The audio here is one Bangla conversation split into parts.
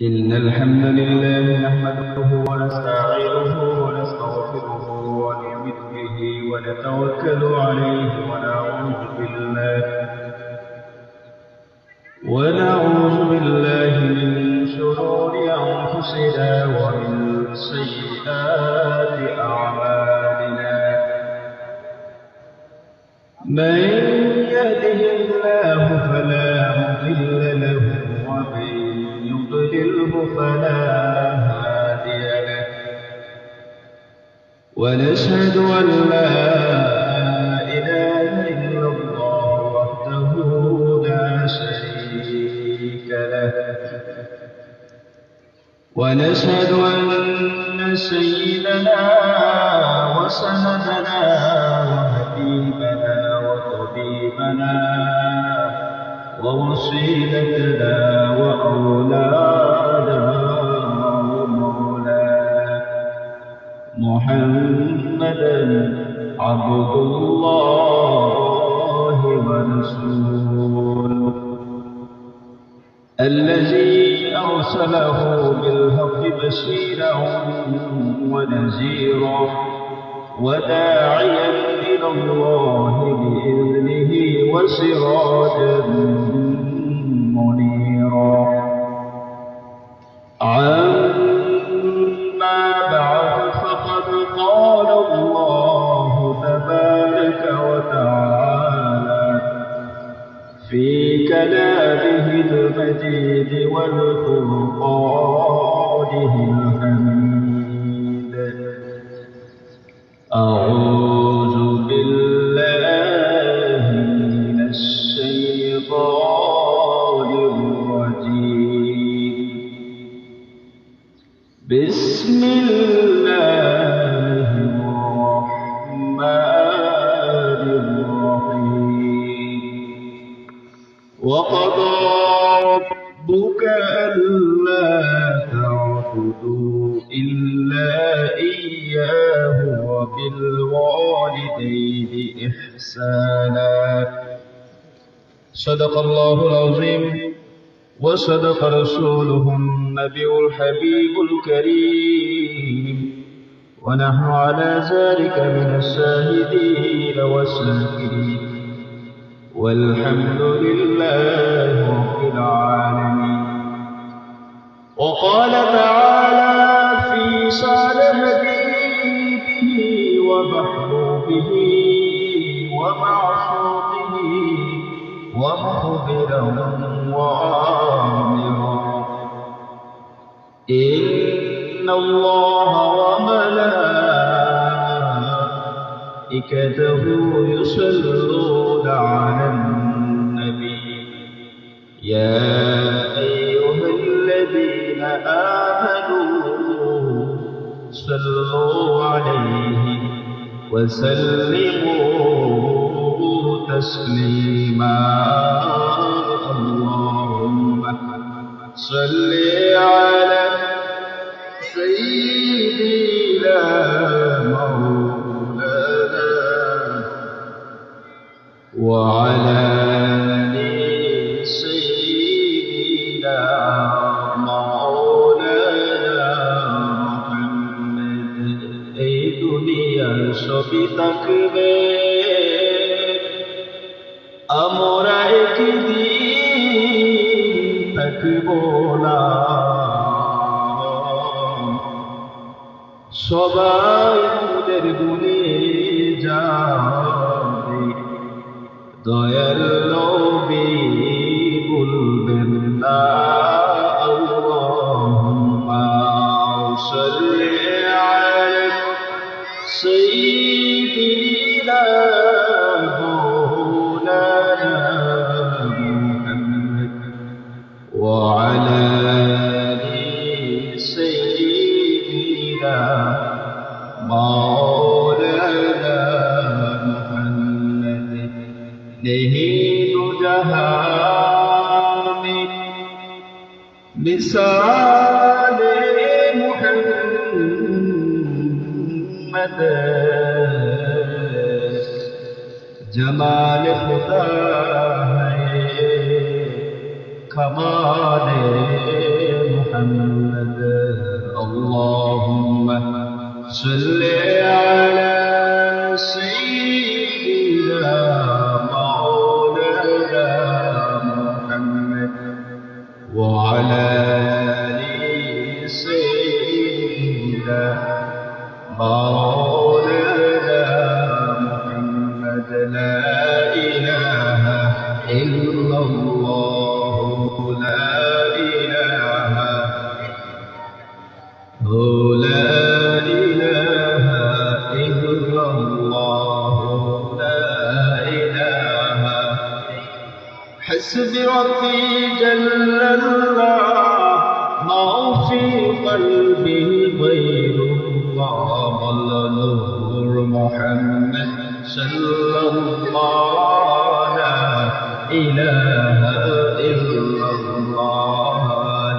إن الحمد لله نحمده ونستعينه ونستغفره ونؤمن به ونتوكل عليه ونعوذ بالله من شرور أنفسنا ومن سيئات أعمالنا. من يهده الله فلا مضل له ومن يضلله فلا هادي له. ونشهد أن لا إله إلا الله وحده لا شريك له. ونشهد أن سيدنا وسندنا وحبيبنا وطبيبنا ووسيلتنا وأولانا ومولانا محمدا عبد الله ورسوله الذي أرسله بالحق بشيرا ونذيرا وداعيا إلى الله بإذنه وسراجا منيرا. أما بعد فقد قال الله تبارك وتعالى في كلامه المجيد والفرقانه الحميد. أعوذ بالله من الشيطان الرجيم. بسم الله الرحمن الرحيم. وقضى ربك ألا تعبدوا إلا إياه وبالوالدين إحسانا. صدق الله العظيم وصدق رسوله النبي الحبيب الكريم، ونحن على ذلك من الشاهدين والشاكرين، والحمد لله رب العالمين. وقال تعالى في شأن حبيبه ومحبوبه ومعشوقه ومخبرا وآمرا: إن الله وملائكته يصلون على النبي يا أيها الذين آمنوا صلوا عليه وسلموا تسليما. اللهم صل على سيدنا مولانا وعلى آل سيدنا مولانا محمد. এই দুনিয়ার সবই থাকবে, আমরা একদিন থাকব না। সবাই আমাদের ভুলে যাবে, দয়াল নবী ভুলবেন না। আল্লাহুম্মা সাল্লি আলা সাইয়্যিদিনা মাওলানা মুহাম্মদ ওয়া আলা আলি সাইয়্যিদিনা মাওলানা মুহাম্মদ। नहीं तो जहां में मिसाल मुहम्मद, जमाल खुदा है कमाल محمد اللهم صل على سيدنا مولانا محمد وعلى آل سيدنا مولانا محمد لا إله إلا الله لا إله لا إله إلا الله لا إله حسبي ربي جل الله ما في قلبي غير الله نور محمد صلى الله لا إله إلا الله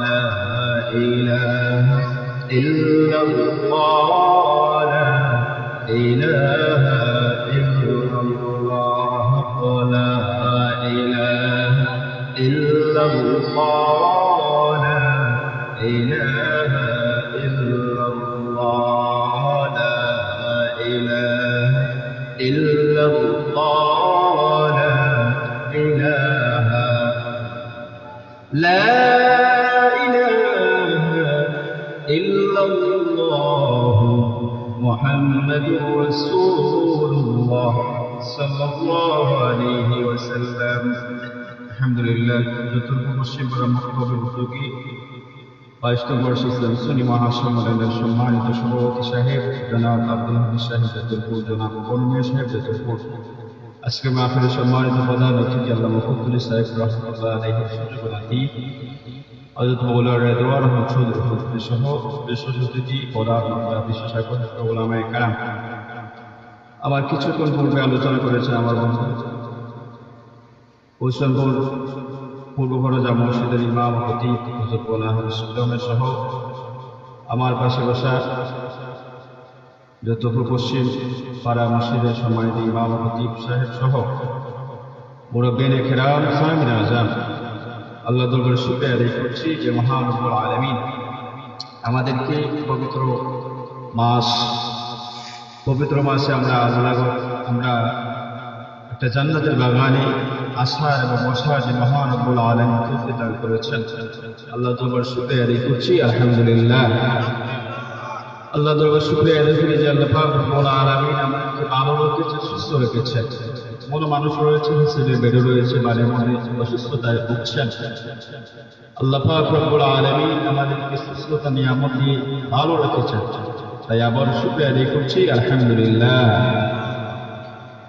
لا إله إلا الله لا إله إلا الله لا إله إلا الله لا إله إلا الله لا إله إلا الله لا إله إلا الله محمد رسول الله صلى الله عليه وسلم الحمد لله যতটুকু মুসলিম বড় মক্তবের উদ্যোগী 22 বর্ষ ইসলাম সুন্নি মহাসম্মেলনের সম্মানিত সভাপতি সাহেব জনাব আব্দুল হামিদ সাহেব জাদুলপুর জনাব বনমিয়া সাহেব জাদুলপুর আজকে মাহফিলের সম্মানিত প্রধান অতিথি আল্লামা ফখরুল সাহেব রাহমাতুল্লাহ আলাইহি সুযোগনাথী হযরত মাওলানা রেদওয়ান আহমদ চৌধুরী হুজুর সহ বিশেষ অতিথি প্রধান বিশেষ আকর্ষক উলামায়ে কেরাম আমার কিছুক্ষণ পূর্বে আলোচনা করেছেন আমার বন্ধু হোসেনপুর পূর্ব ভরজা মসজিদের ইমাম খতিব হযরত মাওলানা হাফিজুর সহ আমার পাশে বসা যত পশ্চিম পাড়া মসজিদের সম্মানিত ইমাম খতিব সাহেব সহ মুরব্বিয়ানে কেরাম সামিনা আযাম আল্লাহ দরবারে শুকরিয়া আদায় করছি যে মহান রব্বুল আলামিন আমাদেরকে পবিত্র মাসে আমরা একটা জান্নাতের বাগানে আসার এবং বসার যে মহান রব্বুল আলামিন তৌফিক দান করেছেন আল্লাহ দরবারে শুকরিয়া আদায় করছি আলহামদুলিল্লাহ আল্লাহ দরবারে শুকরিয়া আদায় করি যে আল্লাহ পাক রব্বুল আলামিন আমাদেরকে ভালো রেখেছে সুস্থ রেখেছেন কোনো মানুষ রয়েছে হিসেবে বেড়ে রয়েছে মানে মনে অসুস্থতায় ভুগছেন আল্লাহ পাক রব্বুল আলামিন আমাদেরকে সুস্থতা নিয়ামত দিয়ে ভালো রেখেছেন তাই আবার শুকরিয়া আদায় করছি আলহামদুলিল্লাহ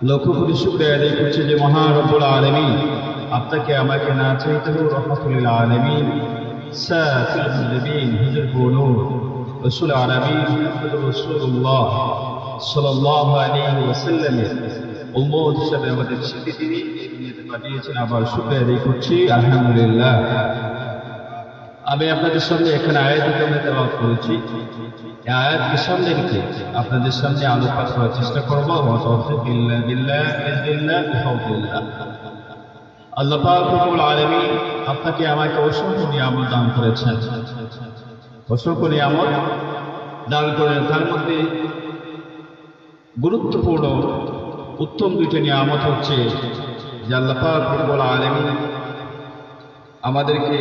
লক্ষ কোটি শুকরিয়া আদায় করছি যে মহান রব্বুল আলামিন আপনাকে আমাকে না চাইতেও রহমাতুল লিল আলামিন সাফিউল নবীন হুজুর নূর রাসূল আরবি মুহাম্মদুর রাসূলুল্লাহ সাল্লাল্লাহু আলাইহি ওয়াসাল্লাম উম্মত হিসেবে আমাদের স্বীকৃতি তিনি দুনিয়াতে পাঠিয়েছেন আবার শুকরিয়া আদায় করছি আলহামদুলিল্লাহ আমি আপনাদের সামনে এখানে আয়াত তেলাওয়াত করেছি এই আয়াতকে সামনে রেখে আপনাদের সামনে আলোকপাত করার চেষ্টা করব ওয়া তাওফিক বিল্লাহ বিহাউলিল্লাহ আল্লাহ পাক রব্বুল আলামিন আপনাকে আমাকে অসংখ্য নিয়ামত দান করেছেন অসংখ্য নিয়ামত দান করেন তার মধ্যে গুরুত্বপূর্ণ উত্তম দুইটা নিয়ামত হচ্ছে যে আল্লাহ পাক রব্বুল আলামিন আমাদেরকে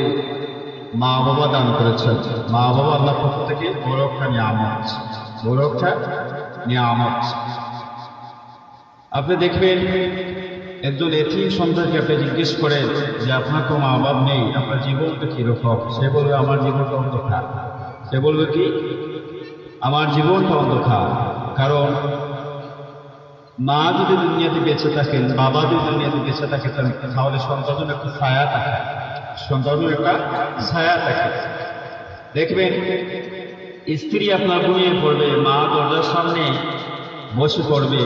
মা বাবা দান করেছেন মা বাবা আল্লাহর পক্ষ থেকে বড় একটা নিয়ামত আপনি দেখবেন একজন এতিম সন্তানকে আপনি জিজ্ঞেস করেন যে আপনার তো মা বাবা নেই আপনার জীবনটা কিরকম সে বলবে আমার জীবনটা অন্ধকার সে বলবে কি আমার জীবনটা অন্ধকার কারণ মা যদি দুনিয়াতে বেঁচে থাকেন বাবা যদি দুনিয়াতে বেঁচে থাকে তাহলে সন্তানের একটা ছায়া থাকে দেখবেন স্ত্রী আপনার ঘুমিয়ে পড়বে মা দরজার সামনে বসে পড়বে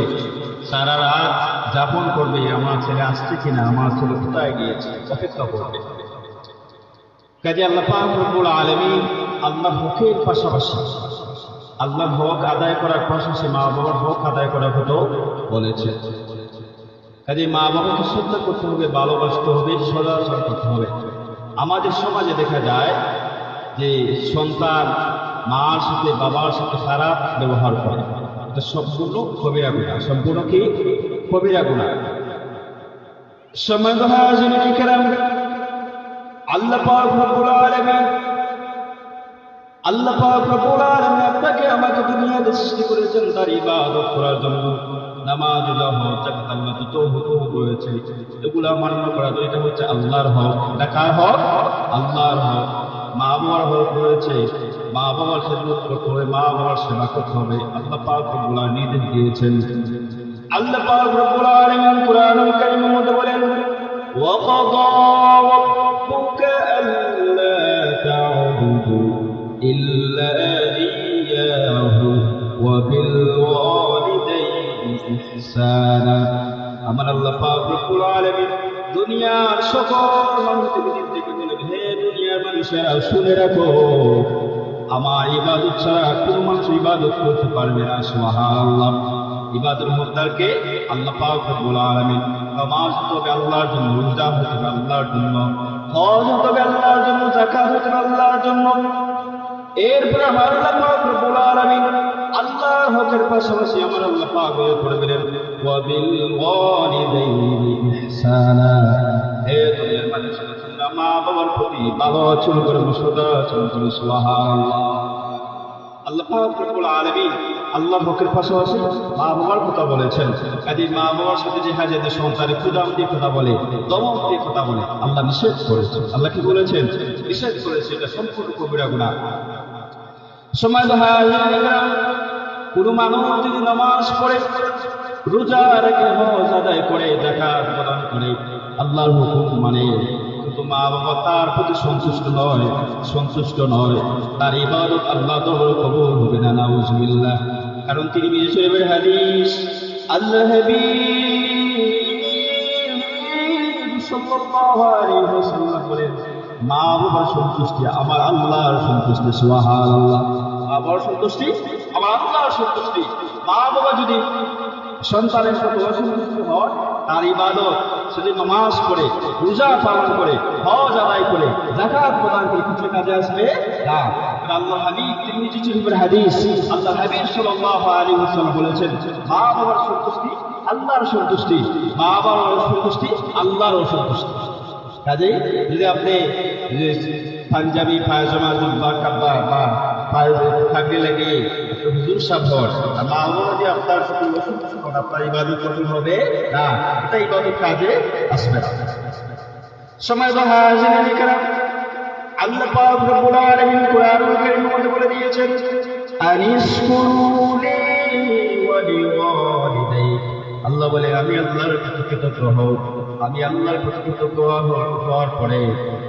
সারা রাত যাপন করবে আমার ছেলে আসছে কিনা আমার ছেলে কোথায় গিয়েছে অপেক্ষা করবে কাজে আল্লাহ পাক রব্বুল আলামিন আল্লাহর হকের পাশাপাশি আল্লাহর হক আদায় করার পাশাপাশি মা বাবার হক আদায় করার কথা বলেছে কাজে মা বাবাকে শ্রদ্ধা করতে হবে ভালোবাসতে হবে সদাচরণ করতে হবে আমাদের সমাজে দেখা যায় যে সন্তান মার সাথে বাবার সাথে খারাপ ব্যবহার করে, এটা সম্পূর্ণ কবিরা গুনাহ, সম্পূর্ণ কি কবিরা গুনাহ। সম্মানিত হাজিরিন কিরাম, আল্লাহ পাক রব্বুল আলামিন আপনাকে আমাকে দুনিয়াতে সৃষ্টি করেছেন তার ইবাদত করার জন্য। নামাজ, হজ, যাকাত, আল্লাহ যত হুকুম রয়েছে এগুলা মান্য করা, এটা হচ্ছে আল্লাহর হক। এটা কার হক? আল্লাহর হক। মা বাবার হক রয়েছে, মা বাবার খেদমত করতে হবে, মা বাবার সেবা করতে হবে। আল্লাহ পাক রব্বুল আলামিন নির্দেশ দিয়েছেন। আল্লাহ পাক রব্বুল আলামিন কুরআনুল কারীমের মধ্যে বলেন, ওয়াকাদা রাব্বুকা আল্লা তা'বুদু ইল্লা ইয়্যাহু ওয়া বিল ওয়ালিদাইনি ইহসানা। আমার আল্লাহ পাক রব্বুল আলামিন দুনিয়ার সকল মানুষকে বলেন, হে দুনিয়ার মানুষেরা শুনে রাখো, আমার ইবাদত ছাড়া কোনো মানুষ ইবাদত করতে পারবে না। সুবহানাল্লাহ। ইবাদতের মধ্যে আল্লাহ পাক রব্বুল আলামিন, নামাজ হবে আল্লাহর জন্য, রোজা হবে আল্লাহর জন্য, হজ হবে আল্লাহর জন্য, যাকাত হবে আল্লাহর জন্য। এরপরে আমার আল্লাহ পাক রব্বুল আলামিন আল্লাহর হকের পাশাপাশি আমার আল্লাহ পাক করে দিলেন, ওয়া বিল ওয়ালিদাইনি ইহসানা। হে দুনিয়ার মানুষেরা তোমরা মা বাবার প্রতি ভালো আচরণ করে, সদা আচরণ করে। সুবহানাল্লাহ। আল্লাহ পাক রব্বুল আলামিন আল্লাহর হকের পাশাপাশি মা বাবার কথা বলেছেন। কাজে মা বাবার সাথে যে হাজাতে সন্তানের ক্ষুদাম দিয়ে কথা বলে, দমক দিয়ে কথা বলে, আল্লাহ নিষেধ করেছেন। আল্লাহ কি বলেছেন? নিষেধ করেছে। এটা সম্পূর্ণ কবিরা গুনাহ। সময় কোনো মানুষ যদি নামাজ পড়ে, রোজা রেখে, হজ আদায় করে, যাকাত প্রদান করে, আল্লাহর হুকুম মানে, কিন্তু মা বাবা তার প্রতি সন্তুষ্ট নয়, তার ইবাদত আল্লাহ তাআলা কবুল হবে না। নাউজুবিল্লাহ। কারণ তিনি শরীফের হাদিস, আল্লাহ হাবিব সাল্লাল্লাহু আলাইহি ওয়াসাল্লাম বলেন, মা বাবার সন্তুষ্টি আমার আল্লাহর সন্তুষ্টি। সুবহানাল্লাহ। মা বাবার সন্তুষ্টি আমার আল্লাহর সন্তুষ্টি। মা বাবা যদি সন্তানের প্রতি অসন্তুষ্ট হয়, তার ইবাদত, যদি নামাজ পড়ে, রোজা পালন করে, হজ আদায় করে, যাকাত প্রদান করে, কিছু কাজে আসবে না। আল্লাহ হাবিব তিরমিজি শরীফের হাদিস, আল্লাহ হাবিব সাল্লাল্লাহু আলাইহি ওয়াসাল্লাম বলেছেন, মা বাবার সন্তুষ্টি আল্লাহর সন্তুষ্টি, মা বাবার সন্তুষ্টি আল্লাহর সন্তুষ্টি। কাজেই যদি আপনি পাঞ্জাবি পায়জামা জুব্বা কাব্বা বা থাকলে লাগে হুজুর সাহেব হন, আর মা বাবা যদি আপনার প্রতি অসন্তুষ্ট হন, আপনার ইবাদত কঠিন হবে না, এটা ইবাদত কাজে আসবে না। সময় হাজিরিন কিরাম, আল্লাহ পাক রব্বুল আলামিন কুরআনুল কারীমের মধ্যে বলে দিয়েছেন, আনিশকুরুনি ওয়া লিওয়ালিদাইক। আল্লাহ বলে, আমি আল্লাহর প্রতি কৃতজ্ঞ হও। আমি আল্লাহর প্রতি কৃতজ্ঞ হওয়ার পরে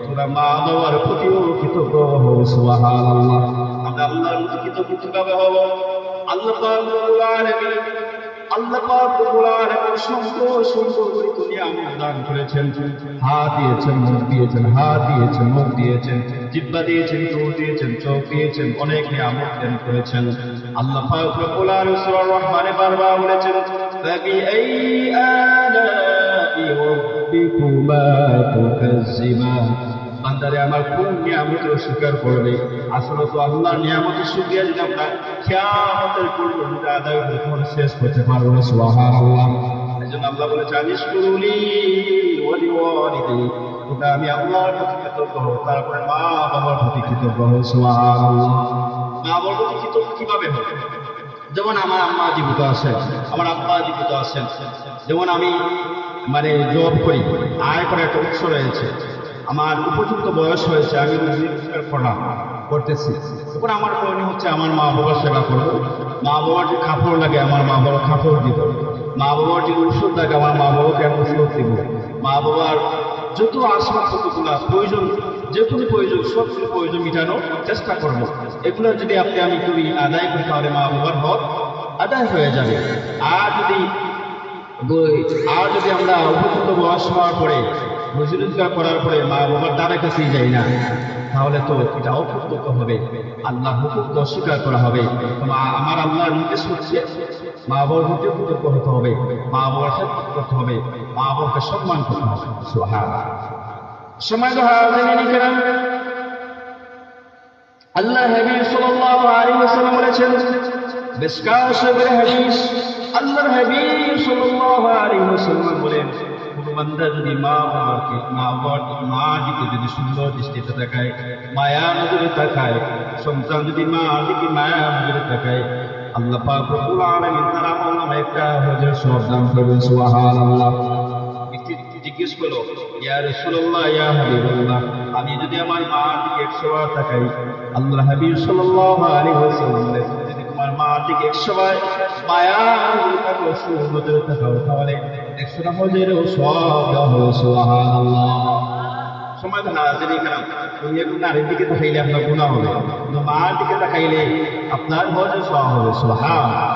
তোমরা মা বাবার প্রতিও কৃতজ্ঞ হও। সুবহানাল্লাহ। আমরা আল্লাহর প্রতি কৃতজ্ঞ কিভাবে হব? আল্লাহ পাক রব্বুল আলামিন সুন্দর করে নিয়ামত দান করেছেন। হাত দিয়েছেন, মুখ দিয়েছেন, হাত দিয়েছেন, মুখ দিয়েছেন, জিহ্বা দিয়েছেন, চোখ দিয়েছেন, চোখ দিয়েছেন, অনেক নিয়ামত দান করেছেন। আল্লাহ পাক রব্বুল আলামিন সূরা রহমানে বারবার বলেছেন, ফাবিআই আলাই রাব্বিকুমা তুকাজ্জিবান। বান্দারে আমার কোন নিয়ামতের স্বীকার করবে? আসলে তো আল্লাহর নিয়ামতের শুকরিয়া যদি আমরা কিয়ামতের পূর্বে আদায় করে শেষ করতে পারবো না। সুবহানাল্লাহ। এজন্য আল্লাহ বলেছে, আনিশকুরুনি ওয়া লিওয়ালিদাইক। তোমরা আমি আল্লাহর প্রতি কৃতজ্ঞ হও, তারপরে মা বাবার প্রতি কৃতজ্ঞ হও। সুবহানাল্লাহ। মা বাবার প্রতি কৃতজ্ঞ কিভাবে হবে? যেমন আমার আম্মা জীবিত আছেন, আমার আব্বা জীবিত আছেন, যেমন আমি জব করি, আয় করার একটা উৎস রয়েছে, আমার উপযুক্ত বয়স হয়েছে, আমি রোজগার করতেছি, তখন আমার করণীয় হচ্ছে আমার মা বাবার সেবা করবো। মা বাবার যে কাপড় লাগে আমার মা বাবার কাপড় দিব, মা বাবার যে ঔষধ লাগে আমার মা বাবাকে আমি ঔষধ দিব, মা বাবার যত আসবাবপত্রগুলো প্রয়োজন, যে কোনো প্রয়োজন, সব প্রয়োজন মেটানোর চেষ্টা করব। এগুলো যদি আমি করি, আদায় করি, তাহলে মা বাবার হক আদায় হয়ে যাবে। আর যদি আমরা উপযুক্ত বয়স হওয়ার পরে, রোজগার করার পরে মা বাবার দ্বারা কাছেই যাই না, তাহলে তো এটা অকৃতজ্ঞ হবে, আল্লাহ হুকুমকে অস্বীকার করা হবে। আমার আল্লাহর নির্দেশ হচ্ছে মা বাবার প্রতি কৃতজ্ঞ হতে হবে, মা বাবার খেদমত করতে হবে, মা বাবাকে সম্মান করতে হবে। সুবহানাল্লাহ। সমাজ হাজিরিন কিরাম, আল্লাহ হাবিব সাল্লাল্লাহু আলাইহি ওয়াসাল্লাম বলেছেন, মিসকাত শরীফের হাদিস, আল্লাহর হাবিব সাল্লাল্লাহু আলাইহি ওয়াসাল্লাম বলেন, কোন বান্দা যদি মা দিকে যদি সুন্দর দৃষ্টিতে তাকায়, মায়া নজরে তাকায়, সন্তান যদি মা দিকে মায়া নজরে তাকায়, আল্লাহ পাক রব্বুল আলামিন তার আমলনামায় একটা হজের সওয়াব দান করবেন। সুবহানাল্লাহ। জিজ্ঞেস করলো, ইয়া রাসূলুল্লাহ, ইয়া হাবিবাল্লাহ, আমি যদি আমার মার দিকে 100 বার তাকাই, আল্লাহর হাবিব সাল্লাল্লাহু আলাইহি ওয়াসাল্লাম বলেন, যদি তোমার মার দিকে 100 বার মায়া তাকাও, নজরে তাকাও, তাহলে 100টা হজেরও সওয়াব দেওয়া হবে। সুবহানাল্লাহ। সময় তো হাজিরি কারাম, তুমি একটু নারীর দিকে তাকাইলে আপনার গুনাহ হবে, কিন্তু মার দিকে তাকাইলে আপনার হজের সওয়াব হবে। সুবহানাল্লাহ।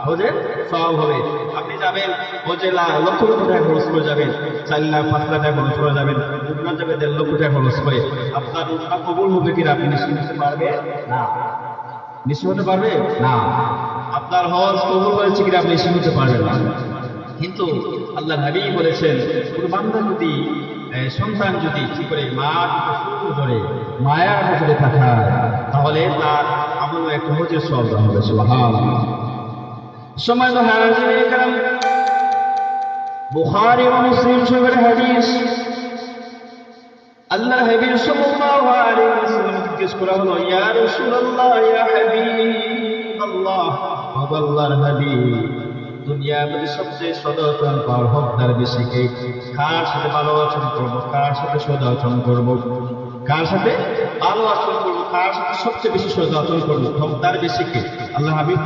হজের সওয়াব হবে। আপনি যাবেন হজে, লক্ষ লক্ষ টাকা খরচ করে যাবেন, 4 লাখ 5 লাখ টাকা খরচ করে যাবেন, উমরা যাবে 1.5 লক্ষ টাকা খরচ করে, আপনার উমরা কবুল হবে কিনা আপনি নিশ্চিত হতে পারবে না। নিশ্চিত হতে পারবে না। আপনার হজ কবুল হয়েছে কিনা আপনি নিশ্চিত হতে পারবেন না। কিন্তু আল্লাহর হাবিব বলেছেন, কোন বান্দা যদি সন্তান যদি কি করে মা শুরু করে মায়ার নজরে তাকায়, তাহলে তার আমল একটা হজের সওয়াব দেওয়া হবে। সুবহানাল্লাহ। সময় তো হাজিরিন کرام, বুখারী ও মুসলিম শরীফের হাদিস, আল্লাহর হাবিব সাল্লাল্লাহু আলাইহি ওয়াসাল্লাম জিজ্ঞেস করা হলো, ইয়া রাসূলুল্লাহ, ইয়া হাবিবাল্লাহ, ও আল্লাহর হাবিব, দুনিয়ার মধ্যে সবচেয়ে সদাচরণ পাওয়ার হকদার বেশি কে? কার সাথে ভালো আচরণ করবো, কার সাথে সদাচরণ করবো, কার সাথে ভালো আচরণ করবো, কার সাথে সবচেয়ে বেশি সদাচরণ করবো, হকদার বেশি কে? আল্লাহ হাবিব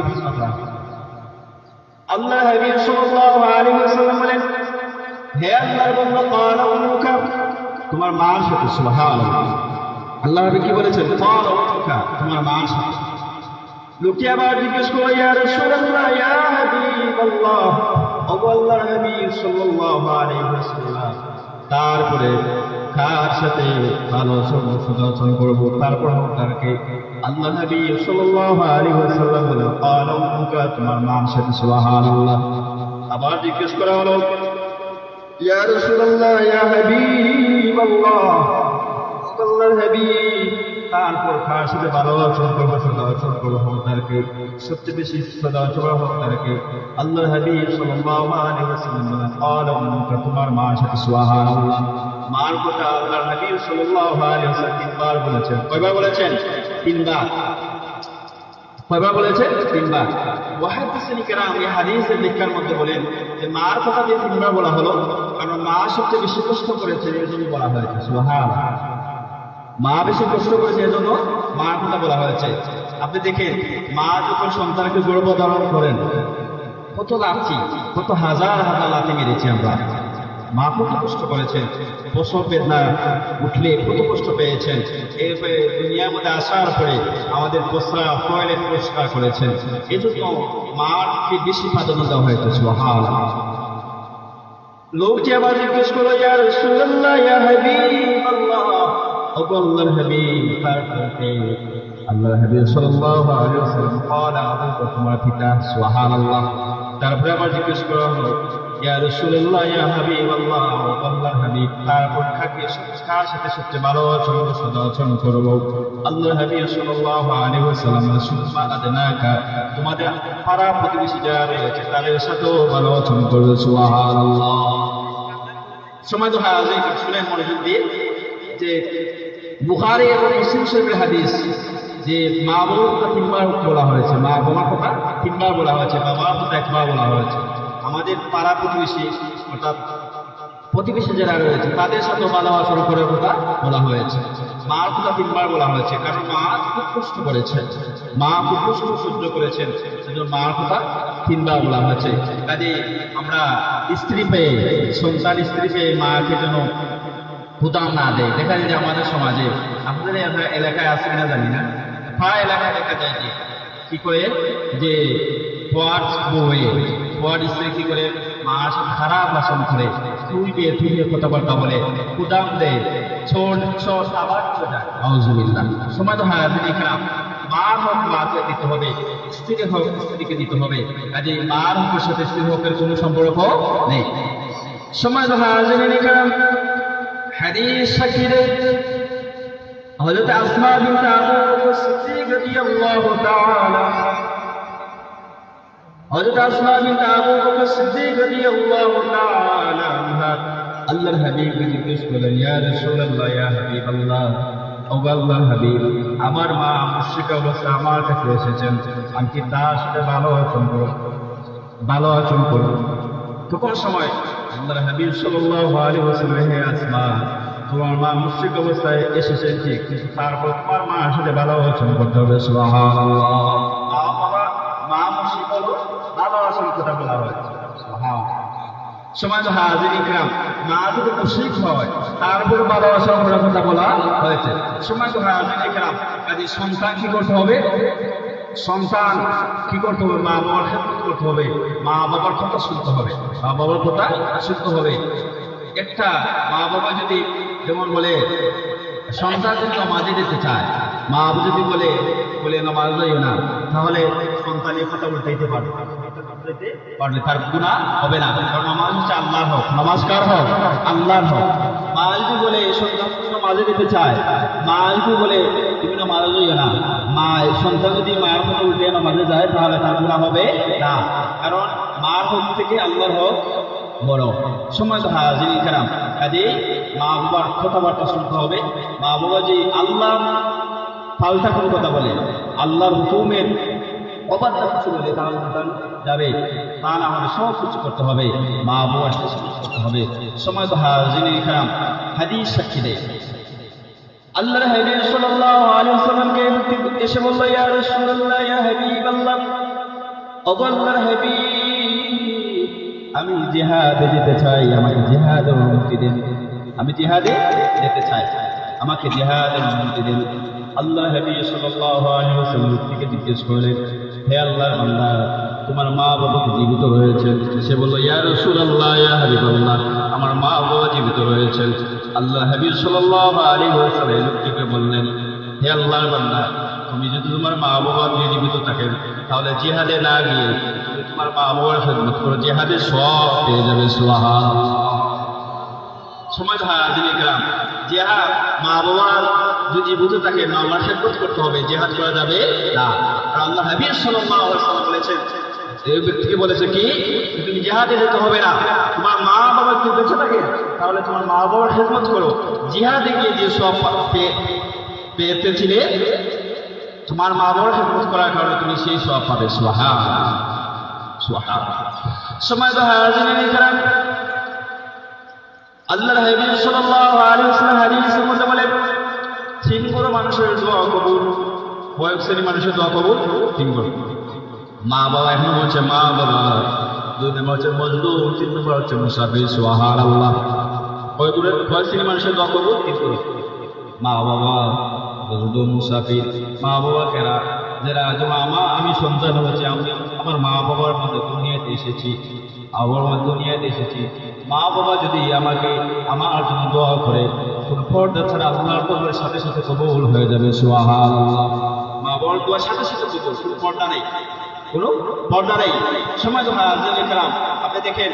আল্লাহ হাবিব সাল্লাল্লাহু আলাইহি ওয়াসাল্লাম বলেন, হে আল্লাহর বান্দা, ক্বালা উম্মুকা, তোমার মার সাথে। সুবহানাল্লাহ। আল্লাহ হাবিব কি বলেছেন? ক্বালা উম্মুকা, তোমার মার সাথে। লোকে আবার জিজ্ঞেস করলো, ইয়া রাসূলুল্লাহ, ইয়া হাবিবাল্লাহ, ও আল্লাহর হাবিব সাল্লাল্লাহু আলাইহি ওয়াসাল্লাম, তারপরে কার সাথে ভালো সদাচরণ করবো, তারপর তারকে? আল্লাহ হাবিব সাল্লাল্লাহু আলাইহি ওয়াসাল্লাম বলেন, ক্বালা উম্মুকা, তোমার মার সাথে। সুবহানাল্লাহ। আবার জিজ্ঞেস করা হলো, ইয়া রাসূলুল্লাহ, ইয়া হাবিবাল্লাহ, ও আল্লাহর হাবিব, তারপর কার সাথে ভালো আচরণ করবো, সদাচরণ করবো, তারকে? সবচেয়ে বেশি সদাচরণ হোক তারকে? আল্লাহর হাবিব সাল্লাল্লাহু আলাইহি ওয়াসাল্লাম বলেন, ক্বালা উম্মুকা, তোমার মার সাথে। সুবহানাল্লাহ। মার কথা আল্লাহর হাবিব সাল্লাল্লাহু আলাইহি ওয়াসাল্লাম 3 বার বলেছেন। কয়বার বলেছেন? 3 বার। কয়বার বলেছেন? 3 বার। মুহাদ্দিসিন کرام এই হাদিসের ব্যাখ্যার মধ্যে বলেন যে মার কথা যে 3 বার বলা হলো, কারণ মা সবচেয়ে বেশি কষ্ট করেছে এজন্য বলা হয়েছে। সুবহানাল্লাহ। মা বেশি কষ্ট করেছে এজন্য মার কথা বলা হয়েছে। আপনি দেখেন, মা যখন সন্তানকে গর্ভধারণ করেন, কত লাথি, কত হাজার হাজার লাথি মেরেছি আমরা। মা কত কষ্ট করেছেন, প্রসব বেদনা উঠলে কত কষ্ট পেয়েছেন, এরপরে দুনিয়ার মধ্যে আসার পরে আমাদের প্রস্রাব টয়লেট পরিষ্কার করেছেন, এজন্য মাকে বেশি প্রাধান্য দেওয়া হয়েছে। সুবহানাল্লাহ। লোকটি আবার জিজ্ঞেস করলো, ইয়া রাসূলুল্লাহ, ইয়া হাবিবাল্লাহ, ও আল্লাহর হাবিব, তারপরে? আল্লাহর হাবিব সাল্লাল্লাহু আলাইহি ওয়াসাল্লাম, ক্বালা আবুকা, তোমার পিতা। সুবহানাল্লাহ। তারপরে আবার জিজ্ঞেস করা হলো, ইয়া রাসূলুল্লাহ, ইয়া হাবিবাল্লাহ, ও আল্লাহর হাবিব, তারপর কার সাথে সবচেয়ে ভালো আচরণ সদাচরণ করবো? আল্লাহর হাবিব সাল্লাল্লাহু আলাইহি ওয়াসাল্লাম, সুম্মা আদনাকা, তোমাদের পাড়া প্রতিবেশী যারা রয়েছে তাদের সাথেও ভালো আচরণ করবে। সুবহানাল্লাহ। সময় তো হাজির, শুনেন মনোযোগ দিয়ে, যে বুখারী এবং মুসলিম শরীফের হাদিস, যে মা বাবার কথা 3 বার বলা হয়েছে, মা বাবার কথা 3 বার বলা হয়েছে, বাবার কথা 1 বার বলা হয়েছে। আমাদের পাড়া প্রতিবেশী অর্থাৎ প্রতিবেশী যারা রয়েছে তাদের সাথে ভালো আচরণ করার কথা বলা হয়েছে। মার কথা 3 বার বলা হয়েছে, কারণ মা খুব কষ্ট করেছেন, মা খুব কষ্ট সহ্য করেছেন, সেজন্য মার কথা 3 বার বলা হয়েছে। কাজে আমরা স্ত্রী পেয়ে, সন্তান স্ত্রী পেয়ে মাকে যেন ক্ষুধা না দেয়। দেখা যায় যে আমাদের সমাজে, আপনাদের এলাকায় আছে কিনা জানি না, প্রায় এলাকায় দেখা যায় যে কি করে, যে পর স্ত্রী কি করে মার সাথে খারাপ আচরণ করে, তুই দিয়ে কথাবার্তা বলে, কুদাম দেয়, ছোট আবার আউযুবিল্লাহ। সময় তো হাজিরিন کرام, মার হক মাকে দিতে হবে, স্ত্রীর হক স্ত্রীকে দিতে হবে। কাজে মার হকের সাথে স্ত্রীর হকের কোনো সম্পর্ক নেই। সময় তো হাজিরিন کرام, হাদিস শাকিরে হযরত আসমা বিনত আবু বকর সিদ্দিক রাদিয়াল্লাহু তাআলা হযরত আসমা বিনত আবু বকর সিদ্দিক রাদিয়াল্লাহু তাআলা আল্লাহর হাবিবকে জিজ্ঞেস করলেন, ইয়া রাসূলুল্লাহ, ইয়া হাবিবাল্লাহ, ও আল্লাহর হাবিব, আমার মা মুশরিক অবস্থায় আমার কাছে এসেছেন, আমি কি তার সাথে ভালো আচরণ করব? তখন সময় আল্লাহর হাবিব সাল্লাল্লাহু আলাইহি ওয়াসাল্লাম, হে আসমা, তোমার মা মুশরিক অবস্থায় এসেছেন ঠিক, কিন্তু তারপর তোমার মার সাথে ভালো আচরণ করতে হবে। সুবহানাল্লাহ। মা মুশরিক হলো, ভালো আচরণ কথা বলা হয়েছে। সুবহানাল্লাহ। সমাজ হাজির ইকরাম, মা যদি মুশরিক হয় তারপর ভালো আচরণ করার কথা বলা হয়েছে। সমাজ হাজির ইকরাম, কাজে সন্তান কি করতে হবে? সন্তান কি করতে হবে? মা বাবার খেদমত করতে হবে, মা বাবার কথা শুনতে হবে, মা বাবার কথা শুনতে হবে। একটা মা বাবা যদি যেমন বলে সন্তান যদি নামাজে যেতে চায়, মা বাবা যদি বলে নামাজ যাইও না, তাহলে সন্তানের কথা উল্টাইতে পারবে, তার গুনাহ হবে না। কারণ নামাজ হচ্ছে আল্লাহর হক। নামাজ কার হক? আল্লাহর হক। মা যদি বলে সন্তান নামাজে যেতে চায়, মা যদি বলে তুমি নামাজে যাইও না, সন্তান যদি মায়ের কথা উল্টে নামাজে যায়, তাহলে তার গুনাহ হবে না। কারণ মার হক থেকে আল্লাহর হক বড়। সময় তো হাজির কারাম, কাজে মা বাবার কথাবার্তা শুনতে হবে। মা বাবা যে আল্লাহ পাল্টা কোনো কথা বলে, আল্লাহর হুকুমের অবাধ্য কিছু বলে, তাহলে সন্তান যাবে, তা না হলে সব কিছু করতে হবে, মা বাবার করতে হবে। সময় তো হাজির কারাম, হাদিস সাক্ষী দেয়। আল্লাহর হাবিব সাল্লাল্লাহু আলাইহি ওয়াসাল্লামকে এসে বলল, ইয়া রাসূলুল্লাহ, ইয়া হাবিবাল্লাহ, ও আল্লাহর হাবিব, আমি জিহাদে যেতে চাই, আমাকে জিহাদের অনুমতি দেন। আমি জিহাদে যেতে চাই, আমাকে জিহাদের অনুমতি দেন। আল্লাহর হাবিব সাল্লাল্লাহু আলাইহি ওয়াসাল্লাম থেকে জিজ্ঞেস করলেন, হে আল্লাহর বান্দা, তোমার মা বাবা কি জীবিত রয়েছেন? সে বলল, ইয়া রাসূলুল্লাহ, ইয়া হাবিবাল্লাহ, আমার মা বাবা জীবিত রয়েছেন। আল্লাহর হাবিব সাল্লাল্লাহু আলাইহি ওয়াসাল্লাম লোকটিকে বললেন, হে আল্লাহর বান্দা, তুমি যদি তোমার মা বাবা জীবিত থাকেন, তাহলে জিহাদে না গিয়ে তুমি তোমার মা বাবার খেদমত করো, জিহাদের সব পেয়ে যাবে। সুবহানাল্লাহ। সমাজ হাজির ইকরাম, জিহাদ মা বাবার যদি জীবিত থাকে, মা বাবার খেদমত করতে হবে, জিহাদ করা যাবে না। আর আল্লাহ হাবিব সাল্লাল্লাহু আলাইহি ওয়াসাল্লাম বলেছেন, এই ব্যক্তিকে বলেছে কি, তুমি জিহাদে যেতে হবে না, তোমার মা বাবা যদি বেঁচে থাকে তাহলে তোমার মা বাবার খেদমত করো, জিহাদে গিয়ে যে সব পেতেছিলে, তোমার মা বাবার খেদমত করার কারণে তুমি সেই সব পাবে। সুবহানাল্লাহ, সুবহানাল্লাহ। সময় তো হাজিরিন ইকরাম, আল্লাহর হাবিব সাল্লাল্লাহু আলাইহি ওয়াসাল্লাম হাদিসের মধ্যে বলেন, তিন বড় মানুষের দোয়া কবুল, বয়স শ্রেণী মানুষের দোয়া কবুল তিন বড়। মা বাবা, এক নম্বর হচ্ছে মা বাবা, দুই নম্বর হচ্ছে মজলুম, তিন নম্বর হচ্ছে মুসাফির। সুবহানাল্লাহ। কয় শ্রেণী মানুষের দোয়া কবুল? তিন বড়। মা বাবা, মজলুম, মুসাফির। মা বাবা কেরা? যারা আমি সন্তান হয়েছে, আমি আমার মা বাবার মধ্যে দুনিয়াতে এসেছি, মা বাবা যদি আমাকে আমার জন্য দোয়া করে, কোন পর্দা ছাড়া আল্লাহর দরবারের সাথে সাথে কবুল হয়ে যাবে। সুবহানাল্লাহ। মা বাবার দোয়ার সাথে সাথে কবুল, কোনো পর্দা নেই, কোনো পর্দা নেই। সময় তো হাজির ইকরাম, আপনি দেখেন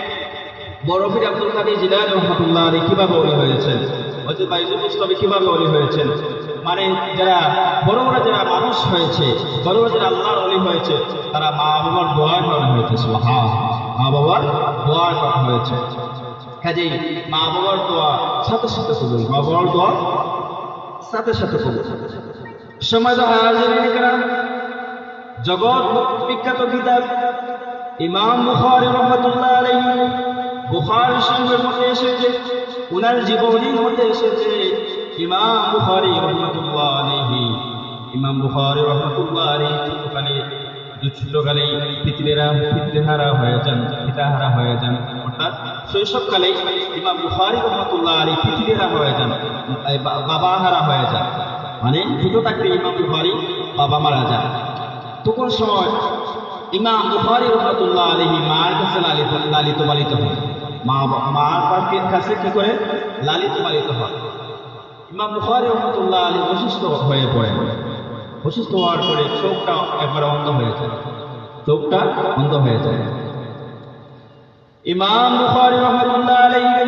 বড় পীর আব্দুল কাদের জিলানী রাহমাতুল্লাহ আলাইহি কিভাবে ওলি হয়েছেন, হযরত বাইজুল মুস্তাফি কিভাবে ওলি হয়েছেন। মানে যারা বড় বড় যারা মানুষ হয়েছে, বড় বড় যারা আল্লাহর ওলি হয়েছে, তারা মা বাবার দোয়ার কারণে হয়েছে। সুবহানাল্লাহ। মা বাবার দোয়ার কারণে হয়েছে। কাজেই মা বাবার দোয়া সাথে সাথে কবুল, মা বাবার দোয়া সাথে সাথে কবুল। সময় তো হাজিরিন ইকরাম, জগৎ বিখ্যাত কিতাব ইমাম বুখারী রাহমাতুল্লাহ আলাইহি, বুখারী শরীফের মধ্যে এসেছে, উনার জীবনীর মধ্যে এসেছে, ইমাম বুখারী রাহমাতুল্লাহ আলাইহি ছোটকালে পিতৃহারা হয়ে যান, পিতাহারা হয়ে যান, অর্থাৎ শৈশবকালে ইমাম বুখারী রাহমাতুল্লাহ আলাইহি পিতৃহারা হয়ে যান, বাবাহারা হয়ে যান। মানে ছোট থাকতে ইমাম বুখারী বাবা মারা যান। তখন সময় ইমাম বুখারী রাহমাতুল্লাহ আলাইহি মার কাছে লালিত পালিত হন, মার কাছে কি করে লালিত পালিত হন। ইমাম বুখারী রাহমাতুল্লাহ আলাইহি অসুস্থ হয়ে পড়েন। অসুস্থ হওয়ার পরে চোখটা একবার অন্ধ হয়ে যায়, চোখটা অন্ধ হয়ে যায়। ইমাম বুখারী রাহমাতুল্লাহ আলাইহি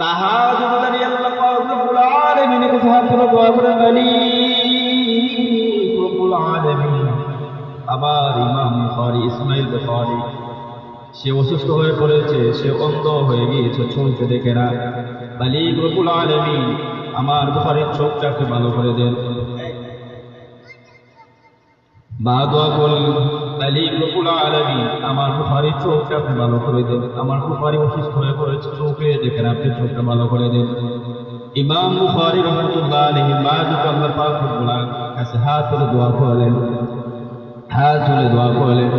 তাহাজ্জুদ আল্লাহ পাক রব্বুল আলামিন আলামিনের কাছে হাত তুলে দোয়া করেন, মালিক রব্বুল আলামিন, আমার ইমাম বুখারী ইসমাইল বুখারী সে অসুস্থ হয়ে পড়েছে, সে অন্ধ হয়ে গিয়েছে, চোখে দেখে না। মালিক রব্বুল আলামিন, আমার বুখারীর চোখটাকে ভালো করে দেন। মা দোয়া করলেন, মালিক রব্বুল আলামিন, আমার বুখারীর চোখটা আপনি ভালো করে দেন। আমার বুখারী অসুস্থ হয়ে পড়েছে, চোখে দেখে না, আপনি চোখটা ভালো করে দেন। ইমাম বুখারী রাহমাতুল্লাহ আলাইহি মা দুটো আল্লাহ পাক রব্বুল আলামিনের কাছে হাত তুলে দোয়া করলেন, হাত তুলে দোয়া করলেন।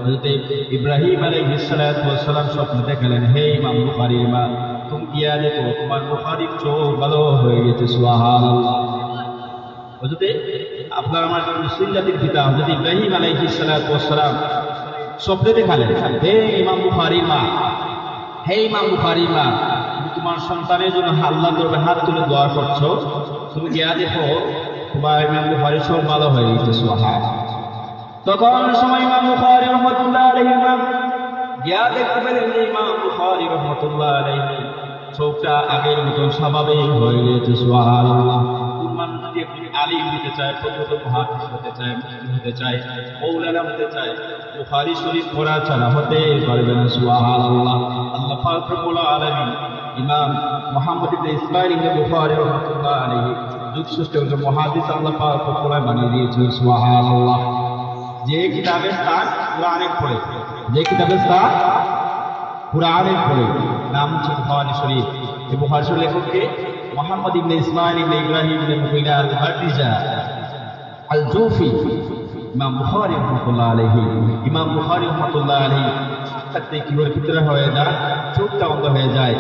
হযরত ইব্রাহিম আলাইহিস সালাতু ওয়াস সালাম স্বপ্নে দেখালেন, হে ইমাম বুখারীর মা, তুমি গিয়া দেখো তোমার বুখারীর চোখ ভালো হয়ে গেছে। সুবহানাল্লাহ। হযরত আপনার আমার মুসলিম জাতির পিতা হযরত ইব্রাহিম আলাইহিস সালাতু ওয়াস সালাম স্বপ্নে দেখালেন, হে ইমাম বুখারীর মা, হে ইমাম বুখারীর মা, তুমি তোমার সন্তানের জন্য আল্লাহর দরবারে হাত তুলে দোয়া করছো, তুমি গিয়া দেখো তোমার ইমাম বুখারীর চোখ ভালো হয়ে গেছে। সুবহানাল্লাহ। তখন সময় ইমাম বুখারী রাহমাতুল্লাহ আলাইহি গিয়া দেখতে পেলেন যে ইমাম বুখারী রাহমাতুল্লাহ আলাইহি চোখটা আগের মতন স্বাভাবিক হয়ে গেছে। সুবহানাল্লাহ। মানুষ যদি একটু আলিম হতে চায়, প্রকৃত মুহাদ্দিস হতে চায়, মুফতি হতে চায়, মৌলানা হতে চায়, বুখারী শরীফ পড়া ছাড়া হতে পারবে না। সুবহানাল্লাহ। আল্লাহ পাক রব্বুল আলামিন ইমাম মুহাম্মদ ইবনে ইসমাঈল ইবনে বুখারী রাহমাতুল্লাহ আলাইহি যুগশ্রেষ্ঠ একজন মুহাদ্দিস আল্লাহ পাক রব্বুল আলামিন বানিয়ে দিয়েছেন। সুবহানাল্লাহ। যে কিতাবের স্থান কুরআনের পরে, যে কিতাবের স্থান কুরআনের পরে, নাম হচ্ছে বুখারী শরীফ। এই বুখারী শরীফ লেখককে মুহাম্মদ ইবনে ইসমাঈল ইবনে ইব্রাহিম ইবনে মুগীরা আল-বাররিজা আল-জুফি। ইমাম বুখারী রাহমাতুল্লাহ আলাইহি, ইমাম বুখারী রাহমাতুল্লাহ আলাইহি থাকতে কিভাবে ফিতরা হয়ে যায়, চোখটা অন্ধ হয়ে যায়।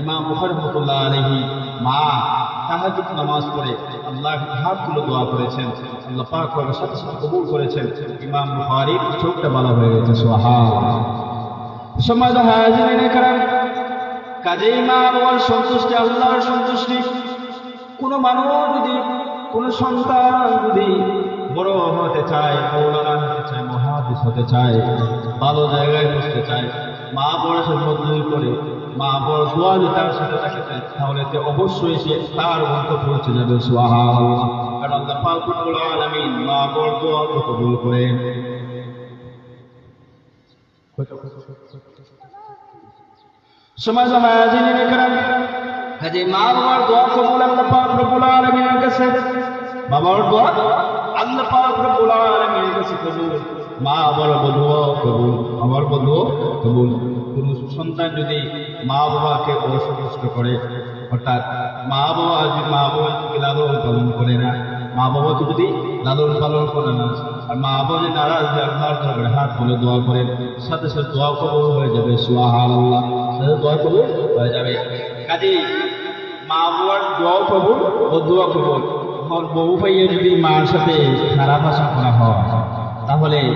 ইমাম বুখারী রাহমাতুল্লাহ আলাইহি মা তাহাজ্জুদ নামাজ পড়ে আল্লাহর হাত তুলে দোয়া করেছেন, আল্লাহ পাক রবের সাথে সাথে কবুল করেছেন। ইমাম বুখারীর চোখটা ভালো হয়ে গেছে। সুবহানাল্লাহ। সমাজ হাজিরিনে کرام, কাজেই মা বাবার সন্তুষ্টি আল্লাহর সন্তুষ্টি। কোনো মানুষ যদি, কোনো সন্তান যদি বড় হতে চায়, মৌলানা হতে চায়, মুহাদ্দিস হতে চায়, ভালো জায়গায় বসতে চায়, মা বাবার সাথে মজদুরি করে, মা বাবার দোয়া যদি তার সাথে থাকে, তাহলে সে অবশ্যই সে তার মতো পৌঁছে যাবে। সুবহানাল্লাহ। কারণ আল্লাহ পাক রব্বুল আলামিন মা বাবার দোয়া কবুল করেন। সমাজ হাজিরিনে کرام, কাজে মা বাবার দোয়া কবুল আল্লাহ পাক রব্বুল আলামিনের কাছে, বাবার দোয়া আল্লাহ পাক রব্বুল আলামিনের কাছে কবুল, মা বাবার দোয়া কবুল, আমার দোয়া কবুল। কোন সন্তান যদি মা বাবাকে অসন্তুষ্ট করে, অর্থাৎ মা বাবাকে লালন পালন করে না, মা বাবাকে যদি লালন পালন করে না, আর মা বাবা যদি নারাজ হয়, আল্লাহর দরবারে হাত তুলে দোয়া করেন, সাথে সাথে দোয়া কবুল হয়ে যাবে। সুবহানাল্লাহ। সাথে দোয়া কবুল হয়ে যাবে। কাজেই মা বাবার দোয়া কবুল ও দোয়া কবুল। বউ ভাইয়ের যদি মার সাথে খারাপ আচরণ করা হয়, তাহলে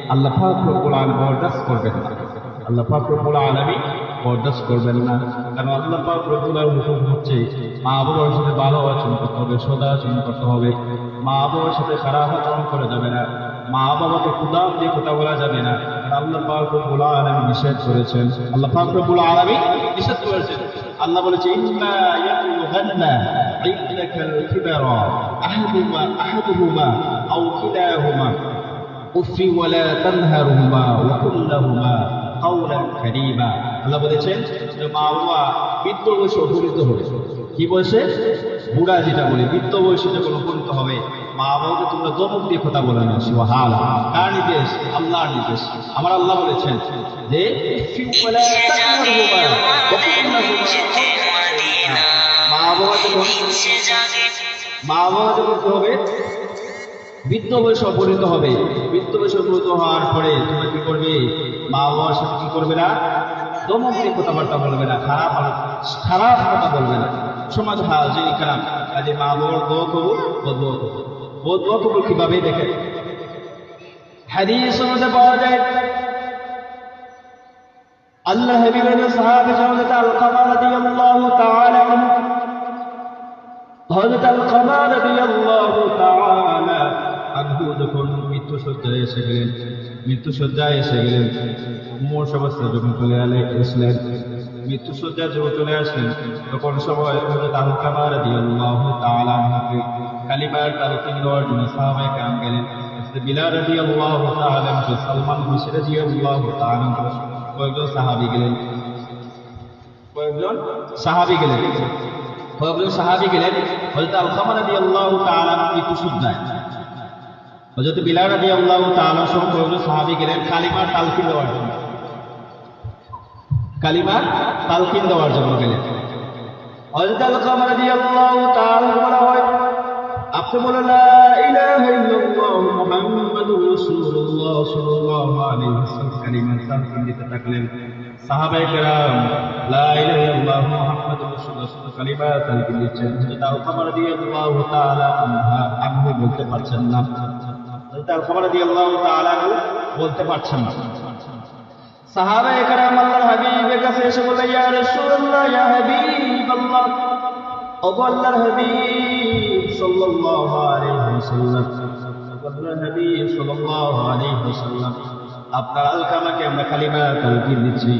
আল্লাহ পাক রব্বুল আলামিন বরদাস্ত করবেন না। আল্লাহ পাক রব্বুল আলামিন বরদাস্ত করবেন না। কারণ আল্লাহ পাক রব্বুল আলামিন হুকুম হচ্ছে মা বাবার সাথে ভালো আচরণ করতে হবে, সদা আচরণ করতে হবে। মা বাবার সাথে খারাপ আচরণ করা যাবে না। মা বাবাকে খুদাম দিয়ে কথা বলা যাবে না। কারণ আল্লাহ পাক রব্বুল আলামিন নিষেধ করেছেন। আল্লাহ পাক রব্বুল আলামিন নিষেধ করেছেন। আল্লাহ বলেছে, ইম্মা ইয়াবলুগান্না ইনদাকাল কিবারা আহাদুহুমা আও কিলাহুমা উফি ওয়ালা তানহারহুমা ওয়া কুল লাহুমা কাওলান কারীমা। আল্লাহ বলেছেন যে মা বাবা বৃদ্ধ বয়সে উপনীত হবে, কি বয়সে? বুড়া যেটা বলে, বৃদ্ধ বয়সে যখন উপনীত হবে, মা বাবাকে তোমরা দমক দিয়ে কথা বলে না। সুবহানাল্লাহ। কার নির্দেশ? আল্লাহর নির্দেশ। আমার আল্লাহ বলেছেন যে উফি ওয়ালা তানহারহুমা ওয়া কুল লাহুমা মা বাবা যখন কি হবে? বৃদ্ধ বয়সে উপনীত হবে। বৃদ্ধ বয়সে উপনীত হওয়ার পরে তোমরা কি করবে? মা বাবার সাথে কি করবে না? দমক দিয়ে কথাবার্তা বলবে না, খারাপ কথা বলবে না। সমাজ হাজিরিনে کرام, কাজে মা বাবার দোয়া কবুল ও দোয়া কবুল। ও দোয়া কবুল কিভাবে দেখেন? হাদিসের মধ্যে পাওয়া যায়, আল্লাহ হাবিবের সাহাবী হযরত আল-কামা রাদিয়াল্লাহু তাআলা আনহু, হযরত আল-কামা রাদিয়াল্লাহু তাআলা আনহু যখন মৃত্যুশয্যায় এসে গেলেন, মুমূর্ষ অবস্থায় যখন চলে আসলেন, মৃত্যুসজ্জায় যখন চলে আসলেন তখন সময় হযরত আলকামা রাদিয়াল্লাহু তাআলা আনহুকে কালিমার তালকিন দেওয়ার জন্য সাহাবায়ে কেরাম গেলেন। হযরত বিলাল রাদিয়াল্লাহু তাআলা আনহু, সালমান ফারসি রাদিয়াল্লাহু তাআলা আনহু, কয়েকজন সাহাবী গেলেন। হযরত আলকামা রাদিয়াল্লাহু তাআলা মৃত্যুসজ্জায়, হযরত বিলাল রাদিয়াল্লাহু তাআলা সহ কয়েকজন সাহাবী গেলেন কালিমার তালকিন দেওয়ার জন্য গেলেন। হযরত আলকামা রাদিয়াল্লাহু তাআলা বলা হয়, আপনি বলেন লা ইলাহা ইল্লাল্লাহ মুহাম্মাদুর রাসূলুল্লাহ সাল্লাল্লাহু আলাইহি ওয়াসাল্লাম কালিমার তালকিন দিতে থাকলেন। সাহাবায়ে কেরাম লা ইলাহা ইল্লাল্লাহ মুহাম্মাদুর রাসূলুল্লাহ কালিমার তালকিন দিচ্ছেন। হযরত আলকামা রাদিয়াল্লাহু তাআলা আনহু বলতে পারছেন না। হযরত আলকামা রাদিয়াল্লাহু তাআলা আনহু বলতে পারছেন না। সাহাবায়ে কেরাম আল্লাহর হাবিবের কাছে এসে বলে, ইয়া রাসূলুল্লাহ, ইয়া হাবিবাল্লাহ, ও আল্লাহর হাবিব সাল্লাল্লাহু আলাইহি ওয়াসাল্লাম, আল্লাহর হাবিব সাল্লাল্লাহু আলাইহি ওয়াসাল্লাম, আপনার আলকামাকে আমরা কালিমা তালকিন দিচ্ছি,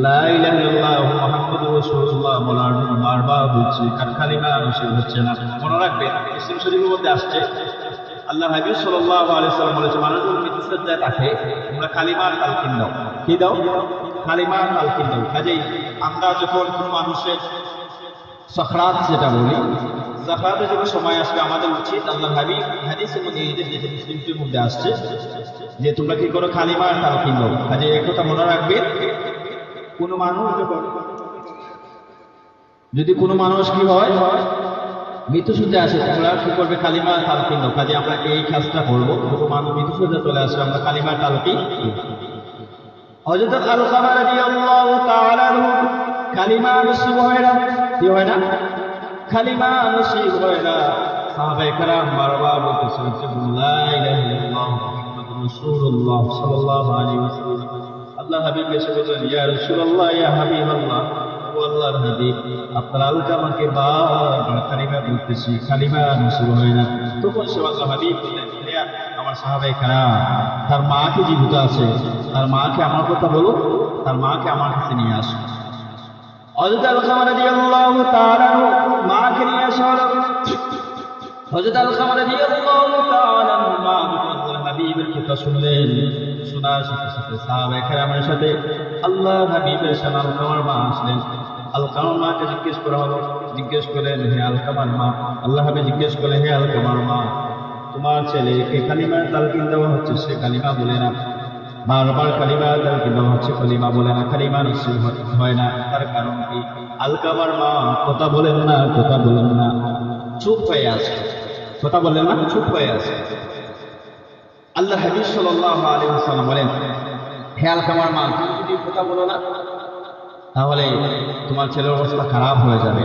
লা ইলাহা ইল্লাল্লাহ মুহাম্মাদুর রাসূলুল্লাহ বলার জন্য বারবার বলছি, কার কালিমা নসিব হচ্ছে না। মনে রাখবেন, মুসলিম শরীফের মধ্যে আসছে আল্লাহ হাবিব সাল্লাল্লাহু আলাইহি ওয়াসাল্লাম বলেছে, মানুষ যখন মৃত্যুসজ্জায় থাকে তোমরা কালিমার তালকিন দাও। কি দাও? কালিমার তালকিন দাও। কাজেই আমরা যখন কোনো মানুষের সাকরাত, যেটা বলি, সাকরাতের যখন সময় আসবে, আমাদের উচিত আল্লাহ হাবিব হাদিসের মধ্যে, যেটা মুসলিমের মধ্যে আসছে, যে তোমরা কি করো? কালিমার তালকিন দাও। কাজেই এই কথা মনে রাখবেন, কোনো মানুষ যখন, যদি কোনো মানুষ কি হয় মৃত্যুসজ্জায় আসে, তোমরা কি করবে? কালিমার তালকিন দাও। কাজে আমরা এই কাজটা করবো। কোনো মানুষ মৃত্যুসজ্জায় চলে আসবে, আমরা কালিমার তালকিন। হযরত আলকামা রাদিয়াল্লাহু তাআলা আনহু কালিমা নসিব হয় না। কি হয় না? কালিমা নসিব হয় না। সাহাবায়ে কেরাম বারবার বলতেছেন, লা ইলাহা ইল্লাল্লাহ মুহাম্মাদুর রাসূলুল্লাহ সাল্লাল্লাহু আলাইহি ওয়াসাল্লাম। আল্লাহ হাবিব এসে বললেন, ইয়া রাসূলুল্লাহ, ইয়া হাবিবাল্লাহ, ও আল্লাহর হাবিব, আপনার আলকামাকে বারবার কালিমা বলতেছি, কালিমা নসিব হয় না। তখন সে আল্লাহ হাবিব বললেন, আমার সাহাবায়ে কেরাম, তার মাকে জীবিত আছে, তার মাকে আমার কথা বলো, তার মাকে আমার কাছে নিয়ে আসো। হযরত আলকামা রাদিয়াল্লাহু তাআলা মাকে নিয়ে আসা হলো। হযরত আলকামা রাদিয়াল্লাহু তাআলা মা আল্লাহর হাবিবের কথা শুনলেন। শোনার সাথে সাথে সাহাবায়ে কেরামের সাথে আল্লাহর হাবিবের সাথে আলকামার মা আসলেন। আলকামার মাকে জিজ্ঞেস করা হলো, জিজ্ঞেস করলেন, হে আলকামার মা, আল্লাহ হাবিব জিজ্ঞেস করলেন, হে আলকামার মা, তোমার ছেলেকে কালিমার তালকিন দেওয়া হচ্ছে, সে কালিমা বলে না, বারবার কালিমা তালকিন দেওয়া হচ্ছে, কালিমা বলে না, কালিমা নসিব হয় না, তার কারণ কি? আলকামার মা কথা বলেন না, কথা বলেন না, চুপ হয়ে আছে, কথা বলেন না, চুপ হয়ে আছে। আল্লাহ হাবিব সাল্লাল্লাহু আলাইহি ওয়াসাল্লাম বলেন, হে আলকামার মা, তুমি যদি কথা বলো না, তাহলে তোমার ছেলের অবস্থা খারাপ হয়ে যাবে।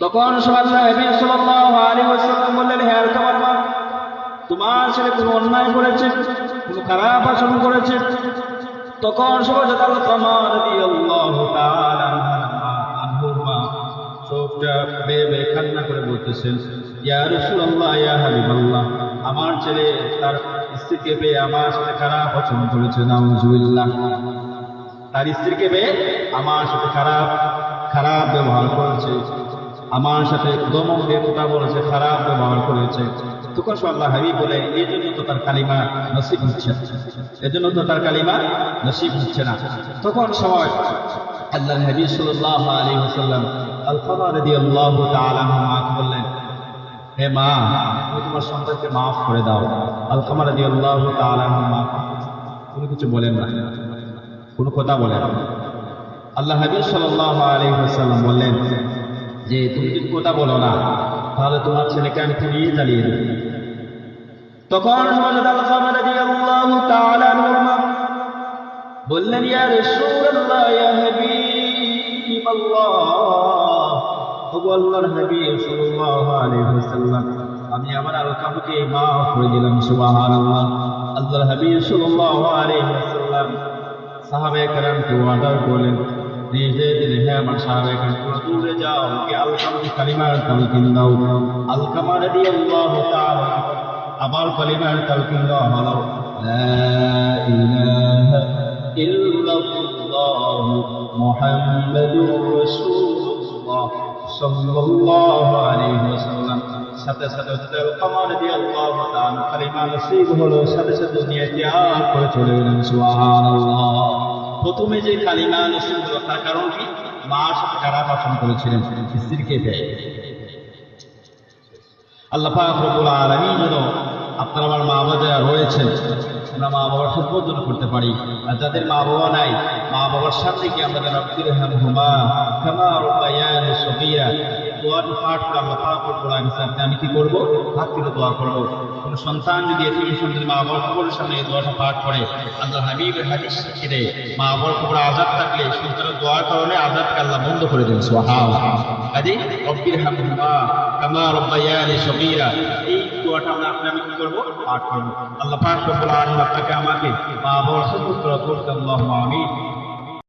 তখন আল্লাহ হাবিব সাল্লাল্লাহু আলাইহি ওয়াসাল্লাম বললেন, হে আলকামার মা, তোমার ছেলে কোনো অন্যায় করেছে, কোনো খারাপ আচরণ করেছে? তখন হযরত আলকামা রাদিয়াল্লাহু তাআলা আনহু চোখটা বেয়ে বেয়ে কান্না করে বলতেছেন, ইয়া রাসূলুল্লাহ, ইয়া হাবিবাল্লাহ, আমার ছেলে তার স্ত্রীকে পেয়ে আমার সাথে খারাপ আচরণ করেছে, নাউযুবিল্লাহ। তার স্ত্রীকে পেয়ে আমার সাথে খারাপ ব্যবহার করেছে, আমার সাথে দমক দিয়ে কথা বলেছে, খারাপ ব্যবহার করেছে। তখন আল্লাহ হাবিব বলে, এই জন্য তো তার কালিমা নসিব হচ্ছে না, এজন্য তো তার কালিমা নসিব হচ্ছে না। তখন সময় আল্লাহ হাবিব সাল্লাল্লাহু আলাইহি ওয়াসাল্লাম আলকামা রাদিয়াল্লাহু তাআলা মাকে বললেন, হে মা, তুমি তোমার সন্তানকে মাফ করে দাও। আলকামা রাদিয়াল্লাহু তাআলা মা কোনো কিছু বলেন না, কোনো কথা বলেন না। আল্লাহ হাবিব সাল্লাল্লাহু আলাইহি ওয়াসাল্লাম বললেন যে, তুমি যদি কথা বলো না, তাহলে তোমার ছেলেকে আমি পুড়িয়ে জ্বালিয়ে দেব। তখন হযরত আলকামা রাদিয়াল্লাহু তাআলা আনহু বললেন, ইয়া রাসূলুল্লাহ, ইয়া হাবিবাল্লাহ, ও আল্লাহর হাবিব সাল্লাল্লাহু আলাইহি ওয়াসাল্লাম, আমি আমার আলকামাকে মাফ করে দিলাম। সুবহানাল্লাহ। আল্লাহর হাবিব সাল্লাল্লাহু আলাইহি ওয়াসাল্লাম সাহাবায়ে কেরামকে অর্ডার করলেন, নির্দেশ দিলেন, হে আমার সাহাবায়ে কেরাম, তোমরা দৌড়ে যাও, কে আলকামাকে কালিমার তালকিন দাও। আলকামা রাদিয়াল্লাহু তাআলা আবার কালিমার তালকিন দেওয়া হলো, লা ইলাহা ইল্লাল্লাহ ইল্লাল্লাহু মুহাম্মাদুর রাসূলুল্লাহ সাল্লাল্লাহু আলাইহি ওয়াসাল্লাম। সাথে সাথে উত্তর কমর দিয়ে আল্লাহ তাআলা কালিমা নসিব হলো, সাথে সাথে দুনিয়া ত্যাগ করে চলে গেলেন। সুবহানাল্লাহ। প্রথমে যে কালিমা নসিব হলো তার কারণ কি? মার সাথে খারাপ আচরণ করেছিলেন, স্ত্রীকে পেয়ে। আল্লাহ পাক রব্বুল আলামিন যেন আপনার আমার মা বাবা যারা রয়েছেন, আমরা মা বাবার খেদমত যেন করতে পারি। আর যাদের মা বাবা নাই, মা বাবার সামনে কি আমরা যেন রব্বিরহামহুমা কামা রাব্বায়ানি সগীরা দোয়াটি পাঠ করে আল্লাহ পাক রব্বুল আলামিন সাথে আমি কি করব? হাত তুলে দোয়া করব। কোন সন্তান যদি এতিম সন্তান মা বাবার কবরের সামনে এই দোয়াটা পাঠ করে, আল্লাহ হাবিবের হাদিস সাক্ষী দেয়, মা বাবার কবরে আযাব থাকলে সন্তানের দোয়ার কারণে আযাবকে আল্লাহ বন্ধ করে দেন। সুবহানাল্লাহ। কাজে রব্বিরহামহুমা কামা রাব্বায়ানি সগীরা, এই দোয়াটা আমরা আমি কি করব? পাঠ করব। আল্লাহ পাক রব্বুল আলামিন আপনাকে আমাকে মা বাবার খেদমত করার তৌফিক দান। আল্লাহুম্মা আমিন।